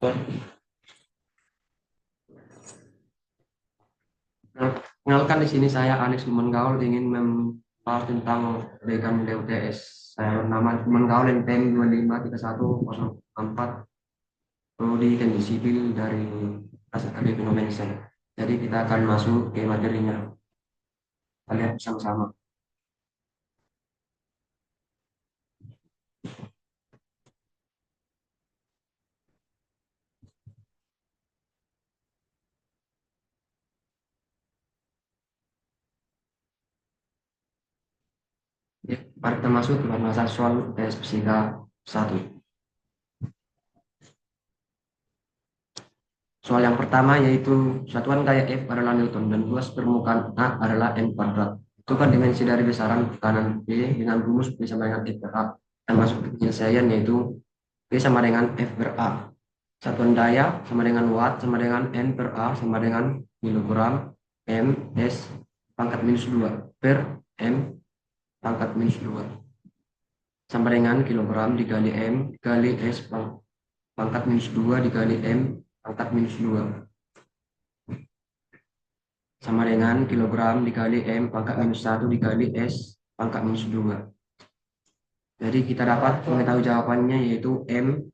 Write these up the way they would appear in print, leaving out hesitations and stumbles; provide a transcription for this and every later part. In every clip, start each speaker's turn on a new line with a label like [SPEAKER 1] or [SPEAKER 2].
[SPEAKER 1] Nah, kenalkan di sini saya Alex Menggaul ingin membahas tentang vegan DUTS. Saya bernama Menggaul NPM 253104 Prodi Teknik Sipil dari Akademi Indonesia. Jadi kita akan masuk ke materinya. Kita lihat bersama-sama. Ya, mari kita masuk ke pembahasan soal tes fisika 1. Soal yang pertama yaitu satuan gaya F adalah Newton dan luas permukaan A adalah M kuadrat. Itu kan dimensi dari besaran tekanan B dengan rumus B sama dengan F per A. Dan masuk ke penyelesaian yaitu B sama dengan F per A. Satuan daya sama dengan watt sama dengan N per A sama dengan kilogram M S pangkat minus 2 per M pangkat minus 2 sama dengan kilogram dikali M dikali S pangkat minus 2 dikali M pangkat minus 2 sama dengan kilogram dikali M pangkat minus 1 dikali S pangkat minus 2. Jadi kita dapat mengetahui jawabannya yaitu M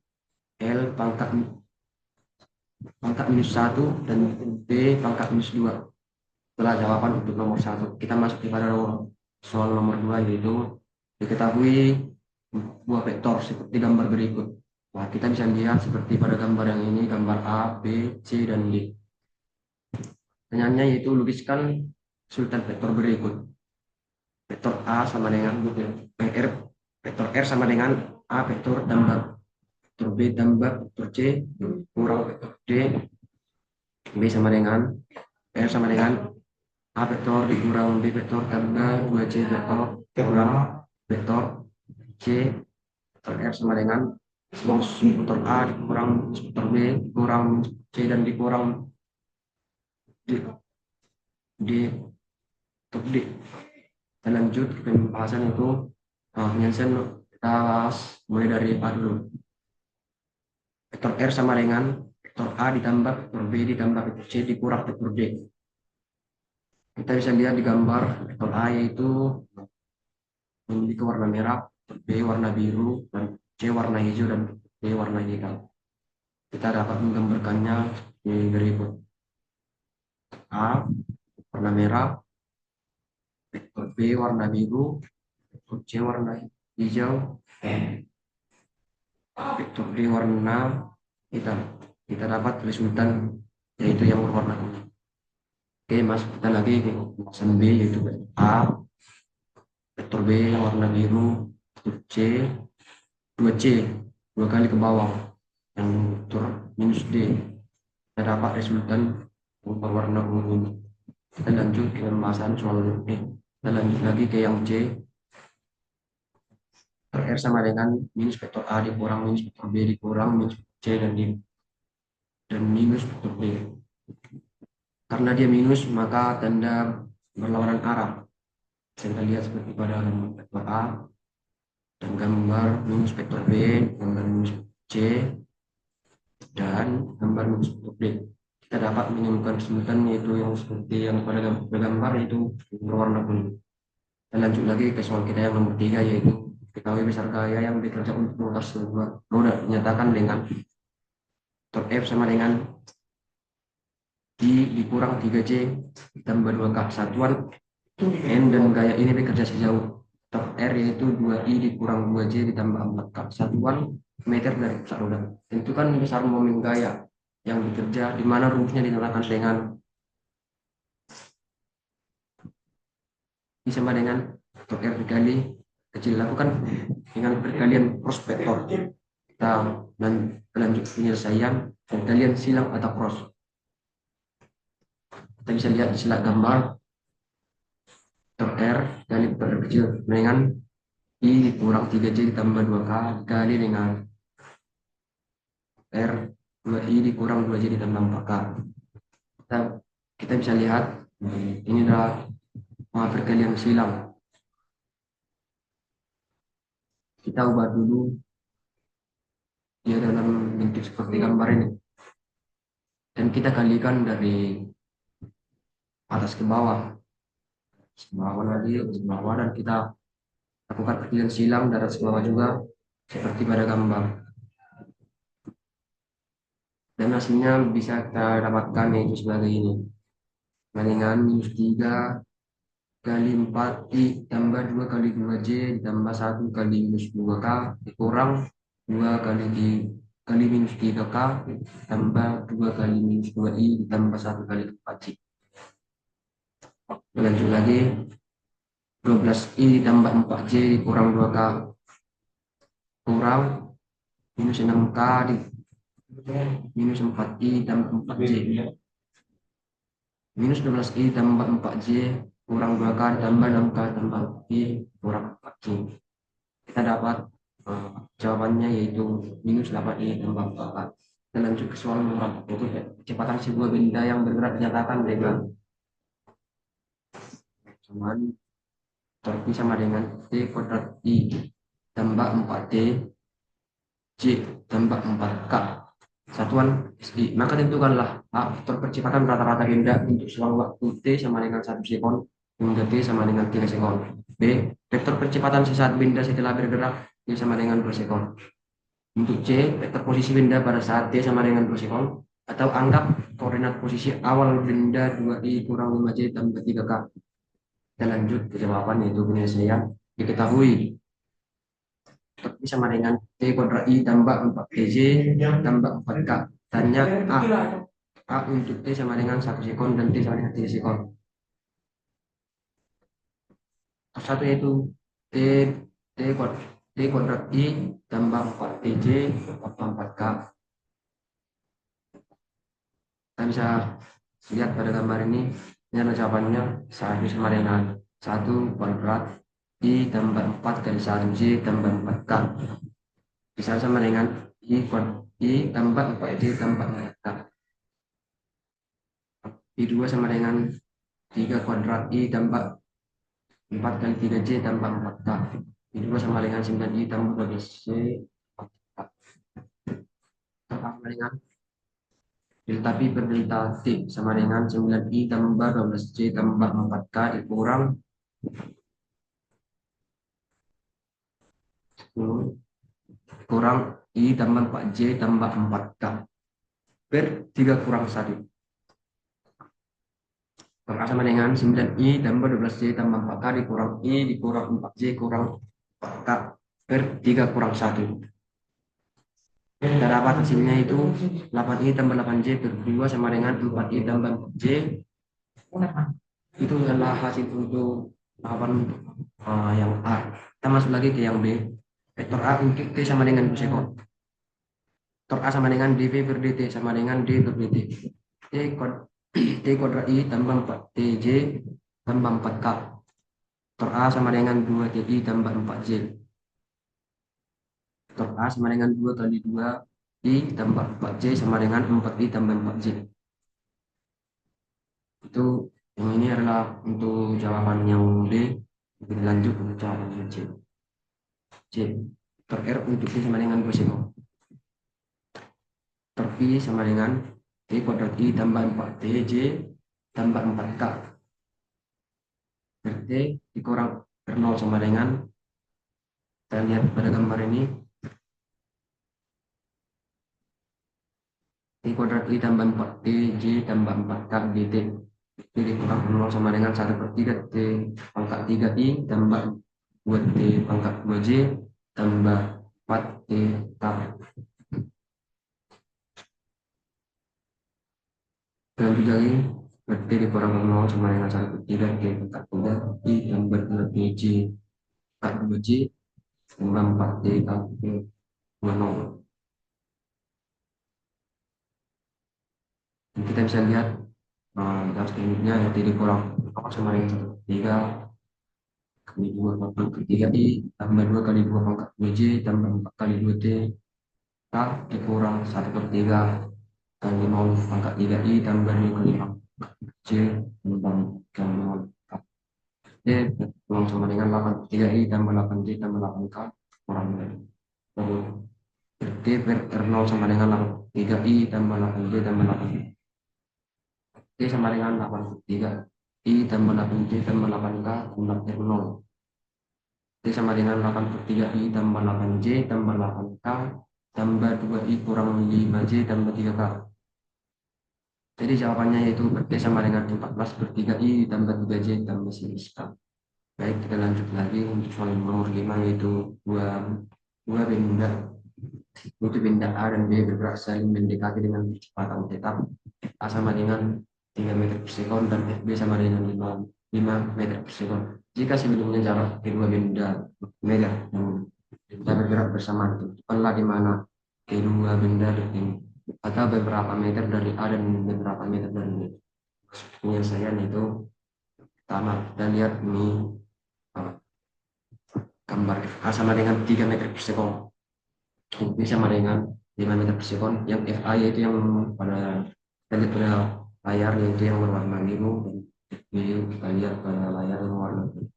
[SPEAKER 1] L pangkat minus 1 dan B pangkat minus 2. Itulah jawaban untuk nomor 1. Kita masuk kepada soal nomor 2 yaitu diketahui buah vektor seperti gambar berikut. Nah, kita bisa lihat seperti pada gambar yang ini, gambar A, B, C, dan D. Pertanyaannya yaitu lukiskan sultan vektor berikut. Vektor A sama dengan R, vektor R sama dengan A vektor tambah vektor B tambah vektor C kurang vektor D, B sama dengan R sama dengan A vektor dikurang B vektor tambah 2C vektor kurang vektor C vektor R sama dengan vektor A dikurang vektor B dikurang C dan dikurang D, untuk D. Kita lanjut ke pembahasan itu penyelesaian kita bahas mulai dari A dulu. Vektor R sama dengan vektor A ditambah vektor B ditambah vektor C dikurang vektor D. Kita bisa lihat di gambar vektor A yaitu memiliki warna merah, B warna biru, dan C warna hijau, dan D warna hitam. Kita dapat menggambarkannya di berikut. A warna merah, vektor B warna biru, vektor C warna hijau, vektor D warna hitam. Kita dapat resultan yaitu yang berwarna kuning. Oke, masuk kita lagi ke pembahasan B yaitu A, vektor B warna biru, vektor C, 2C, 2 kali ke bawah, yang vektor minus D. Kita dapat resultan berwarna ungu. Kita lanjut ke pembahasan soal B. Kita lanjut lagi ke yang C. Vektor R sama dengan minus vektor A dikurang minus vektor B dikurang minus C dan minus vektor B. Karena dia minus maka tanda berlawanan arah. Kita lihat seperti pada gambar vektor A dan gambar minus vektor B, gambar minus C, dan gambar minus vektor D. Kita dapat menemukan kesimpulan yaitu yang seperti yang pada gambar itu berwarna kuning. Kita lanjut lagi ke soal kita yang nomor 3 yaitu ketahui besar gaya yang bekerja untuk mengutar sebuah roda dinyatakan dengan vektor F sama dengan I dikurang 3C ditambah 2K. Satuan N dan gaya ini bekerja sejauh vektor R yaitu 2I dikurang 2J ditambah 4K. Satuan meter dari pusat roda. Tentukan besar momen gaya yang bekerja di mana rumusnya dinamakan dengan I sama dengan vektor R dikali kecil. Lakukan dengan perkalian cross vektor. Kita lanjut penyelesaian perkalian silang atau cross. Kita bisa lihat di sila gambar vektor R kali vektor R kecil dengan I dikurang 3C ditambah 2K dikali dengan R 2I dikurang 2J ditambah 4K. Kita bisa lihat ini adalah perkalian silang. Kita ubah dulu dia dalam bentuk seperti gambar ini. dan kita kalikan dari atas ke bawah, bawah lagi ke bawah, dan kita lakukan perkalian silang dari atas ke bawah juga seperti pada gambar, dan hasilnya bisa kita dapatkan yaitu sebagai ini: bandingan -3 kali 4 I tambah 2 kali 2J ditambah 1 kali -2K dikurang 2 kali kali -3K tambah 2 kali -2I ditambah 1 kali 4J. Lanjut lagi, 12I ditambah 4J dikurang 2K kurang -6K di -4I tambah 4J -12I tambah 4J kurang 2K tambah 6K tambah I kurang 4J. Kita dapat jawabannya yaitu -8I tambah 4K. Dan lanjut ke soal nomor 4, yaitu kecepatan sebuah benda yang bergerak dinyatakan dengan samaan torque sama dengan T kuadrat I tambah 4T J tambah 4K satuan SI. Maka tentukanlah A, vektor percepatan rata-rata benda untuk selang waktu T sama dengan 1 sekon hingga T sama dengan 3 sekon. B, vektor percepatan sesaat benda setelah bergerak T sama dengan 2 sekon. Untuk C, vektor posisi benda pada saat T sama dengan 2 sekon, atau anggap koordinat posisi awal benda 2I kurang 5J tambah 3K. Kita lanjut ke jawaban, yaitu penyelesaian. Diketahui I sama dengan T kuadrat I tambah 4TJ tambah 4K. Tanya A untuk T sama dengan 1 sekon dan T sama dengan 3 sekon. Satu yaitu T T kuadrat I tambah 4TJ tambah 4K. Kita bisa lihat pada gambar ini adalah jawabannya 1 sama dengan 1 kuadrat I tambah 4 kali 1J tambah 4K bisa sama dengan I tambah 4J tambah 4K. I2 sama dengan 3 kuadrat I tambah 4 kali 3J tambah 4K. I2 sama dengan 9I tambah 12J sama dengan delta Pi per delta T sama dengan 9I tambah 12J tambah 4K dikurang 10 kurang I tambah 4J tambah 4K per 3 kurang 1. Maka sama dengan 9I tambah 12J tambah 4K dikurang I dikurang 4J kurang 4K per 3 kurang 1. Kita dapat hasilnya itu 8I tambah 8J per 2 sama dengan 4I tambah 4J. Itu adalah hasil untuk jawaban yang A. Kita masuk lagi ke yang B. Vektor A untuk T sama dengan 2 sekon. Vektor A sama dengan dV per dt sama dengan D per dt. T kuadrat I tambah 4TJ tambah 4K. Vektor A sama dengan 2TI tambah 4J. Vektor A sama dengan 2 kali 2I tambah 4J sama dengan 4I tambah 4J. Itu yang ini adalah untuk jawaban yang D. Lebih lanjut untuk jawaban yang C. C. Vektor R untuk T sama dengan 2 sekon. Vektor P sama dengan T kuadrat I tambah 4TJ tambah 4K. RT dikurang R0 sama dengan, kita lihat pada gambar ini, T kuadrat I tambah 4TJ tambah 4K dt. T dikurang R0 sama dengan 1/3 T pangkat 3I tambah 2T pangkat 2J tambah 4T K. Lanjut lagi, berarti dikurang 0 sama dengan 1/3 T pangkat 3I tambah 2TJ pangkat 2J tambah 4T K 20. Dan kita bisa lihat garis limitnya yang tadi kurang sama dengan 1/3 kali 2 pangkat 3I tambah 2 kali 2 pangkat 2J tambah 4 kali 2T K dikurang 1/3 kali 0 pangkat 3I tambah 2 kali pangkat J tambah 0 K. J kurang sama dengan 8/3I tambah 8J tambah 8K kurang dari T per R0 sama dengan 3I tambah 8J tambah 8 sama dengan 8/3 I tambah 8J tambah 8K tambah R0. T sama dengan 8/3 I tambah 8J tambah 8K tambah 2I kurang 5J tambah 3K. Jadi jawabannya yaitu T sama dengan 14/3 I tambah 3J tambah 11K. Baik, kita lanjut lagi untuk soal nomor 5, yaitu dua benda, yaitu benda A dan B bergerak saling mendekati dengan kecepatan tetap. A sama dengan 3 meter per sekon dan FB sama dengan 5 meter per sekon. Jika sebelumnya jarak kedua benda meter dan benda bergerak bersamaan, tentukanlah di mana kedua benda bertemu atau beberapa meter dari A dan beberapa meter dari B. Penyelesaian itu pertama kita lihat ini gambar FA sama dengan 3 meter per sekon, FB sama dengan 5 meter per sekon. Yang FA yaitu yang pada kita lihat pada layar, yaitu yang berwarna biru, dan FB kita lihat pada layar yang warna biru.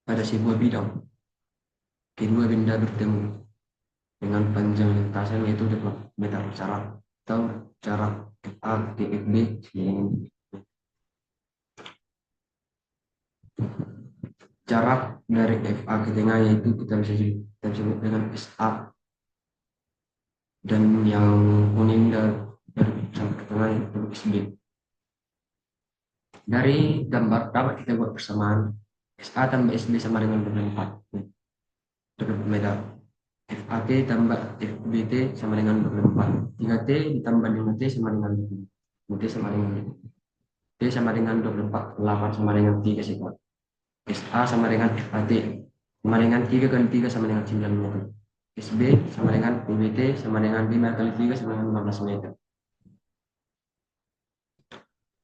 [SPEAKER 1] Pada sebuah bidang, kedua benda bertemu dengan panjang lintasan yaitu 2 meter jarak atau jarak FA ke FB dengan jarak dari FA ke tengah yaitu kita bisa sebut dengan SA, dan yang kuning dari sampai ke tengah itu SB. Dari gambar dapat kita buat persamaan SA tambah SB sama dengan 24 meter. FAT tambah FBT sama dengan 24. 3T ditambah 5T sama dengan 5T sama dengan T sama dengan 24. 8 sama dengan 3 sekon. SA sama dengan FAT sama dengan 3 kali 3 sama dengan 9 meter. SB sama dengan PBT sama dengan 5 kali 3 sama dengan 15 meter.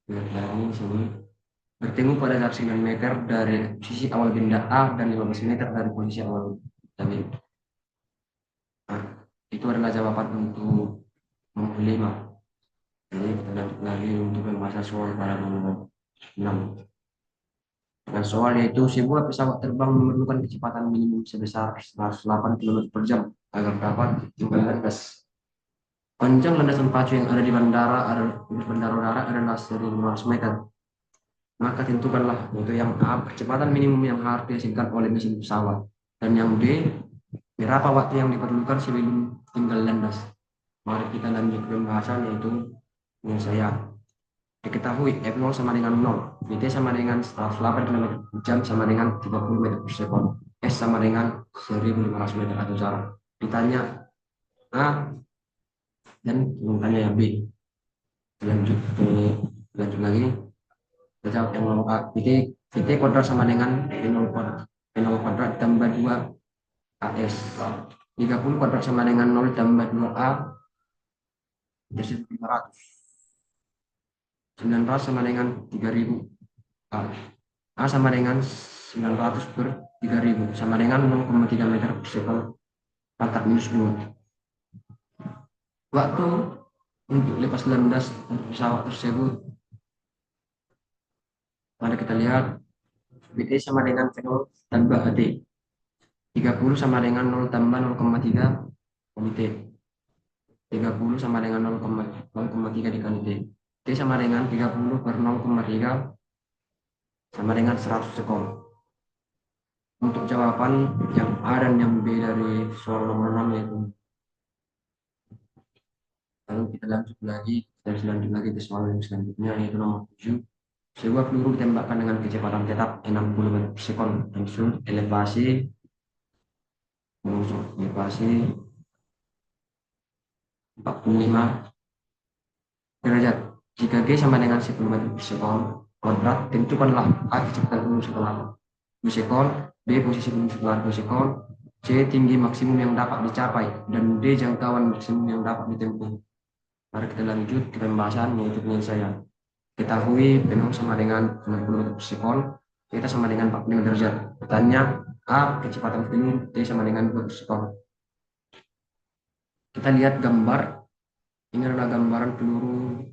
[SPEAKER 1] Dari sini bertemu pada jarak 9 meter dari posisi awal benda A dan 15 meter dari posisi awal benda B. Nah, itu adalah jawaban untuk nomor 5. Jadi kita lanjut lagi untuk pembahasan soal pada nomor 6. Dengan soal yaitu sebuah pesawat terbang memerlukan kecepatan minimum sebesar 108 km per jam agar dapat tinggal landas. Panjang landasan pacu yang ada di bandara udara adalah 1.500 meter. Maka tentukanlah yaitu yang A, kecepatan minimum yang harus dihasilkan oleh mesin pesawat, dan yang B, berapa waktu yang diperlukan sebelum tinggal landas. Mari kita lanjut ke pembahasan, yaitu penyelesaian. Diketahui F0 sama dengan 0, Vt sama dengan 108 km per jam sama dengan 30 meter per sekon, S sama dengan 1.500 meter atau jarak. Ditanya A dan ditanya yang B. Lanjut lagi. Kita jawab yang nomor A. Vt kuadrat sama dengan V0 kuadrat tambah 2 AS. 30 kuadrat sama dengan 0 tambah 2A jadi 500. 900 sama dengan 3000 A. A sama dengan 900 per 3000 sama dengan 0,3 meter per sekon pangkat minus 2. Waktu untuk lepas landas pesawat tersebut, mari kita lihat Vt sama dengan V0 tambah AT. 30 sama dengan 0 tambah 0,3 kali T. 30 sama dengan 0,3 dikali T. T sama dengan 30 per 0,3 sama dengan 100 sekon. Untuk jawaban yang A dan yang B dari soal nomor 6 yaitu. Lalu kita lanjut lagi ke soal yang selanjutnya, yaitu nomor 7. Sebuah peluru ditembakkan dengan kecepatan tetap 60 meter per sekon dan elevasi 45 derajat. Jika G sama dengan 10 meter per sekon kuadrat, tentukanlah A kecepatan peluru setelah 2 sekon, B posisi peluru setelah 2 sekon, C tinggi maksimum yang dapat dicapai, dan D jangkauan maksimum yang dapat ditempuh. Mari kita lanjut ke pembahasan, yaitu penyelesaian. Ketahui P0 sama dengan 60 meter per sekon, kita sama dengan 45 derajat. Pertanyaan A, kecepatan peluru T sama dengan 2 per sekon. Kita lihat gambar. Ini adalah gambaran peluru,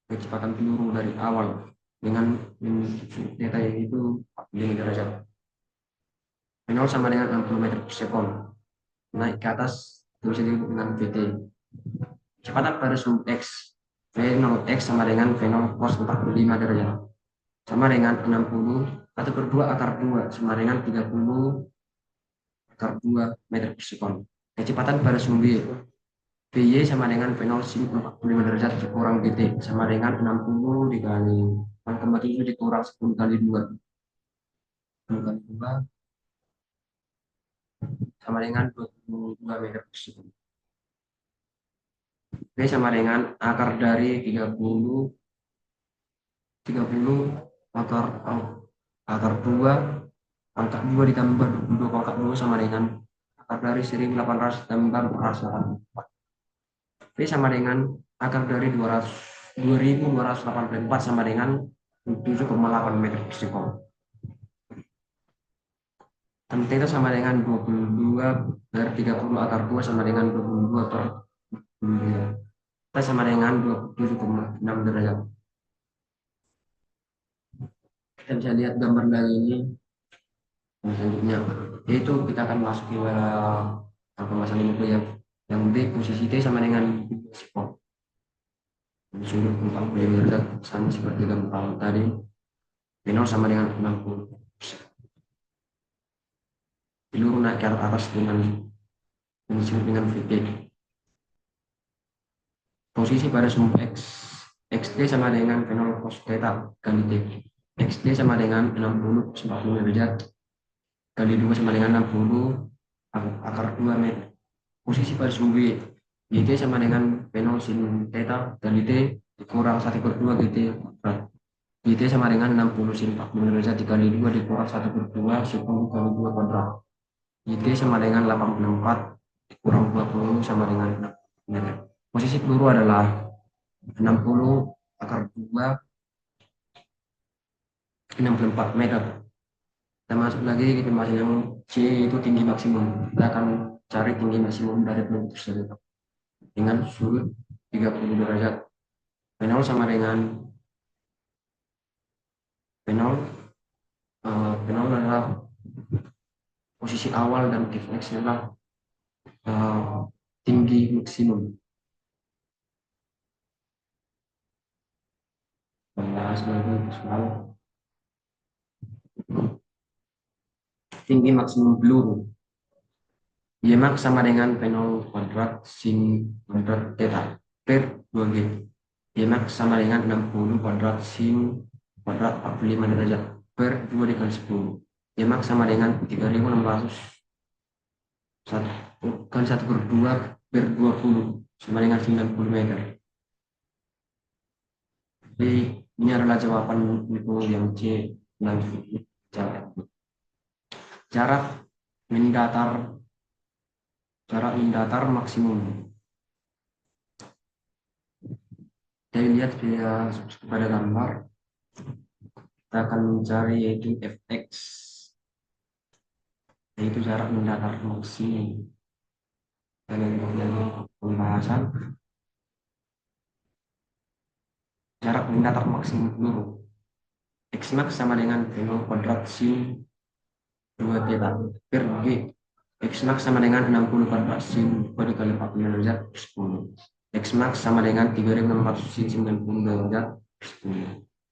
[SPEAKER 1] kecepatan peluru dari awal dengan data yaitu 45 derajat. P0 sama dengan 60 meter per sekon. Naik ke atas itu bisa disebut dengan Vt. Kecepatan pada sumbu X. V0 X sama dengan V0 cos 45 derajat. Sama dengan 60. 1/2 akar 2 sama dengan 30 akar 2 meter per sekon. Kecepatan pada sumbu Y. VY sama dengan V0 sin 45 derajat dikurang DT sama dengan 60 dikali 0,7 dikurang 10 kali 2. 10 kali 2 sama dengan 22 meter per sekon. V sama dengan akar dari 30 akar akar 2 pangkat 2 ditambah 22 pangkat 2 sama dengan akar dari 1800 tambah 484. V sama dengan akar dari 2284 sama dengan 7,8 meter per sekon. Dan theta sama dengan 22 per 30 akar 2 sama dengan 22 per 22. Theta sama dengan 27,6 derajat. Kita bisa lihat gambar dari ini. Selanjutnya, yaitu kita akan masuk ke pembahasan ini yang B, posisi T sama dengan spot. Sudut 45 derajat sama seperti gambar tadi. B0 sama dengan 60. Peluru naik ke atas dengan disebut dengan VT. Posisi pada sumbu X. XT sama dengan V0 cos theta kali T. XT sama dengan 60 40 derajat kali 2 sama dengan 60 akar 2 meter. Posisi pada sumbu Y. GT sama dengan V0 sin theta kali T dikurang 1/2 GT kuadrat. GT sama dengan 60 sin 40 derajat dikali 2 dikurang 1/2 10 kali 2 kuadrat. GT sama dengan 84 dikurang 20 sama dengan 6 meter. Posisi peluru adalah 60 akar 2 64 meter. Kita masuk lagi ke pembahasan yang C, itu tinggi maksimum. Kita akan cari tinggi maksimum dari peluru tersebut dengan sudut 30 derajat. V0 sama dengan V0 V0 adalah posisi awal dan X adalah tinggi maksimum. Bahas lagi soal tinggi maksimum peluru. Y max sama dengan V0 kuadrat sin kuadrat theta per 2G. Y max sama dengan 60 kuadrat sin kuadrat 45 derajat per 2 dikali 10. Y max sama dengan 3600 kali 1/2 per 20 sama dengan 90 meter. Jadi ini adalah jawaban itu yang C. Jarak mendatar maksimum. Kita lihat pada gambar. Kita akan mencari yaitu Fx, yaitu jarak mendatar maksimum. Dan yang pembahasan jarak mendatar maksimum peluru. X max sama dengan V0 kuadrat sin 2 theta per G. X max sama dengan 60 kuadrat sin 2 dikali 40 derajat per 10. X max sama dengan 3600 sin 90 derajat per 10.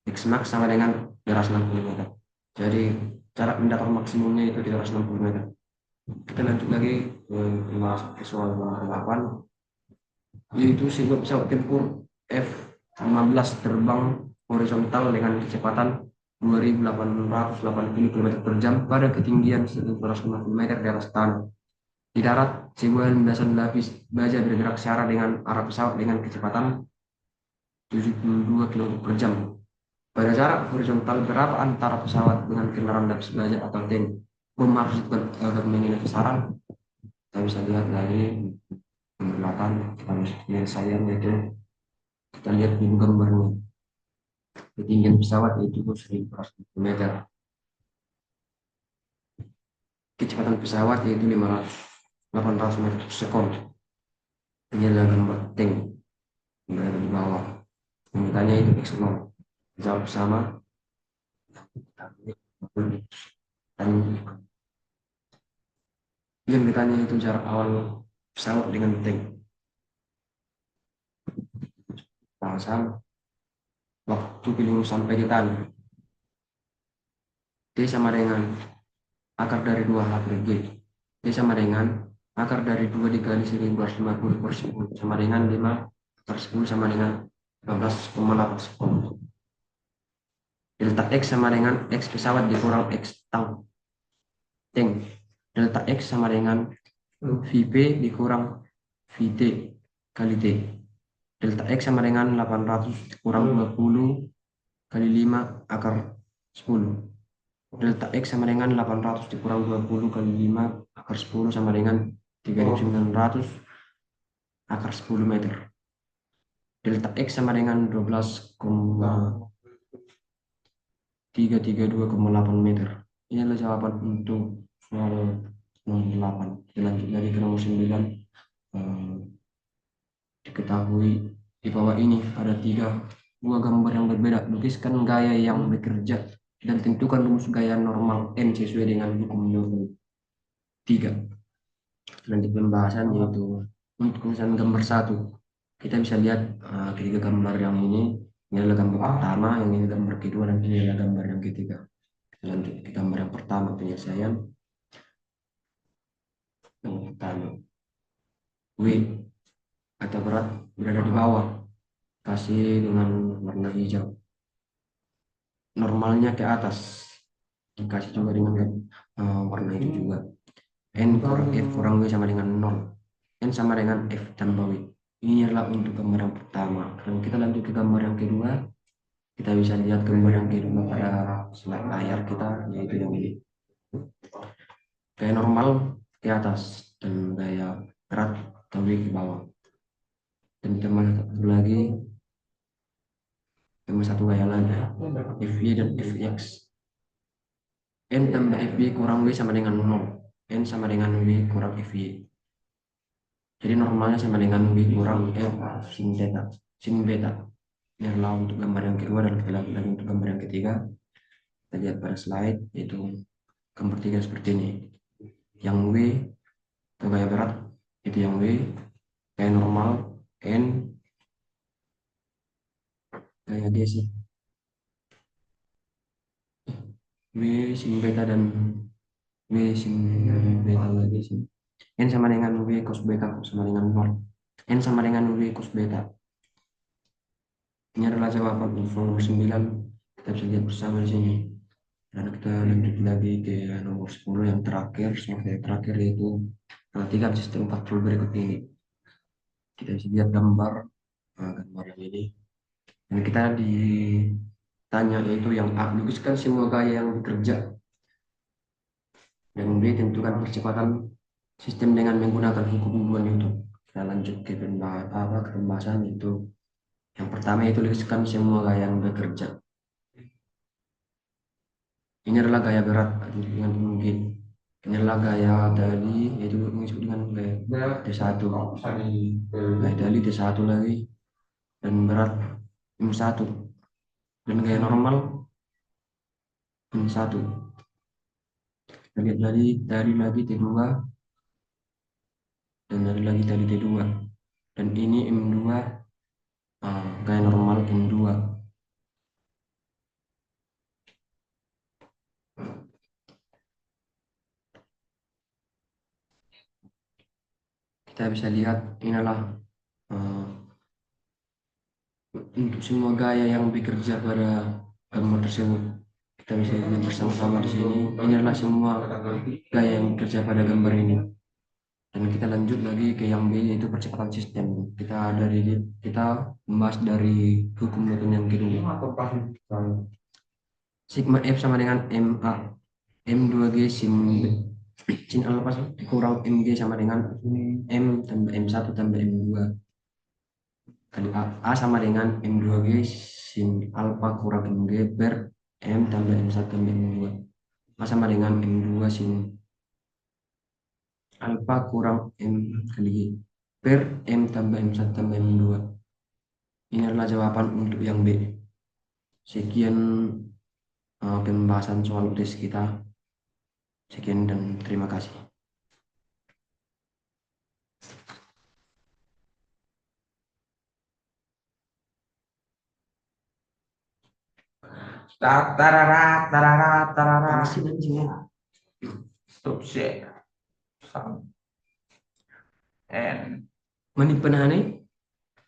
[SPEAKER 1] X max sama dengan 360 meter. Jadi jarak mendatar maksimumnya itu 360 meter. Kita lanjut lagi ke soal nomor 8, yaitu sebuah pesawat tempur F-15 terbang horizontal dengan kecepatan 2.880 km per jam pada ketinggian 150 meter di atas tanah. Di darat, sebuah lintasan lapis baja bergerak searah dengan arah pesawat dengan kecepatan 72 km per jam. Pada jarak horizontal berapa antara pesawat dengan kendaraan lapis baja atau tank? Memaksudkan agar menghindari sasaran. Kita bisa lihat dari belakang, kita masuk penyelesaiannya itu. Kita lihat di gambarnya. Ketinggian pesawat itu 1.100 meter. Kecepatan pesawat yaitu 800 meter per sekon. Ini adalah gambar tank berada di bawah. Mintanya itu X0. Jawab sama. Dan yang ditanya itu jarak awal pesawat dengan tank. pembahasan waktu pilih sampai di tanah. T sama dengan akar dari 2 H per G. T sama dengan akar dari 2 dikali 1250 per 10 sama dengan 5 per 10 sama dengan 15,8 sekolah. Delta X sama dengan X pesawat dikurang X tank. Delta X sama dengan VP dikurang VT kali T. Delta X sama dengan 800 kurang 20 kali 5 akar 10. Delta X sama dengan 800 dikurang 20 kali 5 akar 10 sama dengan 3.900 akar 10 meter. Delta X sama dengan 12,332,8 meter. Ini adalah jawaban untuk soal nomor 8. Lanjut lagi ke nomor 9. Diketahui di bawah ini ada 3 buah gambar yang berbeda. Lukiskan gaya yang bekerja dan tentukan rumus gaya normal n sesuai dengan hukum Newton. 3. Lanjut pembahasan yaitu untuk misalnya gambar 1. Kita bisa lihat ketiga gambar yang ini. Ini adalah gambar pertama, yang ini gambar kedua, dan ini adalah gambar yang ketiga. Lanjut ke gambar yang pertama, penyelesaian. Yang pertama, W atau berat berada di bawah, kasih dengan warna hijau. Normalnya ke atas, dikasih juga dengan warna itu juga. N kurang F kurang W sama dengan 0. N sama dengan F tambah W. Ini adalah untuk gambar yang pertama. Dan kita lanjut ke gambar yang kedua. Kita bisa lihat gambar yang kedua pada slide layar kita, yaitu yang ini. Gaya normal ke atas dan gaya berat atau W ke bawah. Dan kita satu lagi, tambah satu gaya lagi, FY dan FX. N tambah FB kurang W sama dengan 0. N sama dengan W kurang FY. Jadi normalnya sama dengan W kurang F sin theta, sin beta. Ini adalah untuk gambar yang kedua, dan kita lanjut lagi untuk gambar yang ketiga. Kita lihat pada slide, yaitu gambar 3 seperti ini. Yang W atau gaya berat itu yang W, gaya normal N, gaya D sih W sin beta dan W sin beta lagi sih. N sama dengan W cos beta sama dengan 0. N sama dengan W cos beta. Ini adalah jawaban untuk nomor 9. Kita bisa lihat bersama di sini. Dan kita lanjut lagi ke nomor 10 yang terakhir, soal yang terakhir yaitu tiga sistem 40 berikut ini. Kita bisa lihat gambar yang ini. Dan kita ditanya yaitu yang A, lukiskan semua gaya yang bekerja. Dan B, tentukan percepatan sistem dengan menggunakan hukum 2 Newton. Kita lanjut ke pembahasan itu. Yang pertama itu lukiskan semua gaya yang bekerja. Ini adalah gaya berat dengan mungkin. Ini adalah gaya tadi, yaitu disebut dengan gaya T1. Gaya tadi T1 lagi, dan berat M1. Dan gaya normal M1. Kita lihat tadi lagi T2, dan ada lagi tadi T2. Dan ini M2, gaya normal M2. Kita bisa lihat inilah untuk semua gaya yang bekerja pada gambar tersebut. Kita bisa lihat bersama-sama di sini. Ini adalah semua gaya yang bekerja pada gambar ini. Dan kita lanjut lagi ke yang B, yaitu percepatan sistem. Kita membahas dari hukum Newton yang kedua. Sigma F sama dengan MA. M2G sin alpha dikurang MG sama dengan M tambah M1 tambah M2 kali A sama dengan M2G sin alpha kurang MG per M tambah M1 tambah M2. A sama dengan M2 sin alpha kurang M kali G per M tambah M1 tambah M2. Ini adalah jawaban untuk yang B. Sekian pembahasan soal UTS kita. Sekian dan terima kasih.
[SPEAKER 2] Tararat, tararat, tararat.
[SPEAKER 1] Tangsin anjing ya.
[SPEAKER 2] Stop share. Sound. And
[SPEAKER 1] Mani penahan nih.